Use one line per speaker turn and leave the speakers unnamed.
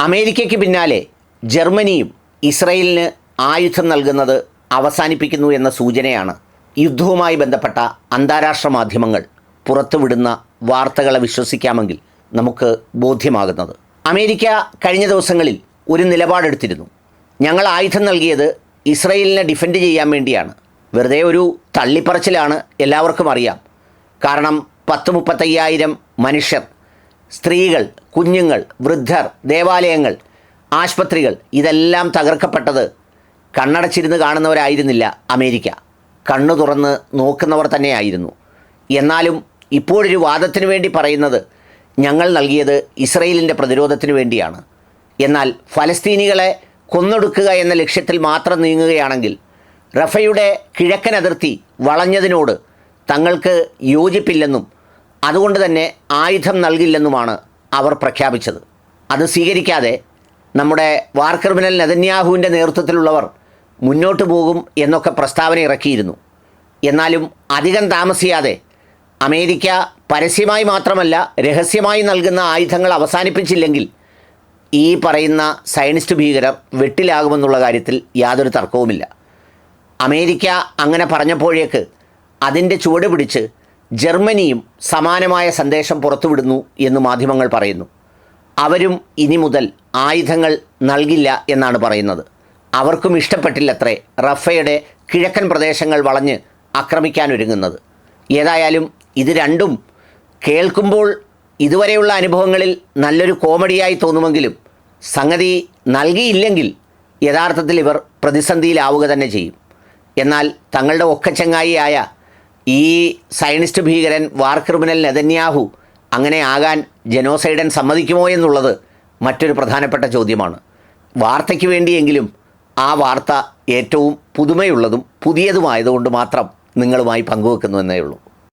അമേരിക്കയ്ക്ക് പിന്നാലെ ജർമ്മനിയും ഇസ്രയേലിന് ആയുധം നൽകുന്നത് അവസാനിപ്പിക്കുന്നു എന്ന സൂചനയാണ് യുദ്ധവുമായി ബന്ധപ്പെട്ട അന്താരാഷ്ട്ര മാധ്യമങ്ങൾ പുറത്തുവിടുന്ന വാർത്തകളെ വിശ്വസിക്കാമെങ്കിൽ നമുക്ക് ബോധ്യമാകുന്നത്. അമേരിക്ക കഴിഞ്ഞ ദിവസങ്ങളിൽ ഒരു നിലപാടെടുത്തിരുന്നു. ഞങ്ങൾ ആയുധം നൽകിയത് ഇസ്രയേലിനെ ഡിഫെൻഡ് ചെയ്യാൻ വേണ്ടിയാണ്. വെറുതെ ഒരു തള്ളിപ്പറച്ചിലാണ്, എല്ലാവർക്കും അറിയാം. കാരണം 30-35,000 മനുഷ്യർ, സ്ത്രീകൾ, കുഞ്ഞുങ്ങൾ, വൃദ്ധർ, ദേവാലയങ്ങൾ, ആശുപത്രികൾ ഇതെല്ലാം തകർക്കപ്പെട്ടത് കണ്ണടച്ചിരുന്ന് കാണുന്നവരായിരുന്നില്ല അമേരിക്ക, കണ്ണു തുറന്ന് നോക്കുന്നവർ തന്നെയായിരുന്നു. എന്നാലും ഇപ്പോഴൊരു വാദത്തിന് വേണ്ടി പറയുന്നത് ഞങ്ങൾ നൽകിയത് ഇസ്രയേലിൻ്റെ പ്രതിരോധത്തിന് വേണ്ടിയാണ്. എന്നാൽ ഫലസ്തീനികളെ കൊന്നൊടുക്കുക എന്ന ലക്ഷ്യത്തിൽ മാത്രം നീങ്ങുകയാണെങ്കിൽ റഫയുടെ കിഴക്കൻ അതിർത്തി വളഞ്ഞതിനോട് തങ്ങൾക്ക് യോജിപ്പില്ലെന്നും അതുകൊണ്ട് തന്നെ ആയുധം നൽകില്ലെന്നുമാണ് അവർ പ്രഖ്യാപിച്ചത്. അത് സ്വീകരിക്കാതെ നമ്മുടെ വാർ ക്രിമിനൽ നെതന്യാഹുവിൻ്റെ നേതൃത്വത്തിലുള്ളവർ മുന്നോട്ട് പോകും എന്നൊക്കെ പ്രസ്താവന ഇറക്കിയിരുന്നു. എന്നാലും അധികം താമസിയാതെ അമേരിക്ക പരസ്യമായി മാത്രമല്ല രഹസ്യമായി നൽകുന്ന ആയുധങ്ങൾ അവസാനിപ്പിച്ചില്ലെങ്കിൽ ഈ പറയുന്ന സയനിസ്റ്റ് ഭീകരർ വെട്ടിലാകുമെന്നുള്ള കാര്യത്തിൽ യാതൊരു തർക്കവുമില്ല. അമേരിക്ക അങ്ങനെ പറഞ്ഞപ്പോഴേക്ക് അതിൻ്റെ ചുവട് പിടിച്ച് ജർമ്മനിയും സമാനമായ സന്ദേശം പുറത്തുവിടുന്നു എന്ന് മാധ്യമങ്ങൾ പറയുന്നു. അവരും ഇനി മുതൽ ആയുധങ്ങൾ നൽകില്ല എന്നാണ് പറയുന്നത്. അവർക്കും ഇഷ്ടപ്പെട്ടില്ലത്രേ റഫയുടെ കിഴക്കൻ പ്രദേശങ്ങൾ വളഞ്ഞ് ആക്രമിക്കാനൊരുങ്ങുന്നത്. ഏതായാലും ഇത് രണ്ടും കേൾക്കുമ്പോൾ ഇതുവരെയുള്ള അനുഭവങ്ങളിൽ നല്ലൊരു കോമഡിയായി തോന്നുമെങ്കിലും സംഗതി നൽകിയില്ലെങ്കിൽ യഥാർത്ഥത്തിൽ ഇവർ പ്രതിസന്ധിയിലാവുക തന്നെ ചെയ്യും. എന്നാൽ തങ്ങളുടെ ഒക്കച്ചങ്ങായിയായ ഈ സയനിസ്റ്റ് ഭീകരൻ വാർ ക്രിമിനൽ നെതന്യാഹു അങ്ങനെ ആകാൻ ജനോസൈഡൻ സമ്മതിക്കുമോ എന്നുള്ളത് മറ്റൊരു പ്രധാനപ്പെട്ട ചോദ്യമാണ്. വാർത്തയ്ക്ക് വേണ്ടിയെങ്കിലും ആ വാർത്ത ഏറ്റവും പുതുമയുള്ളതും പുതിയതുമായതുകൊണ്ട് മാത്രം നിങ്ങളുമായി പങ്കുവെക്കുന്നു എന്നേ ഉള്ളൂ.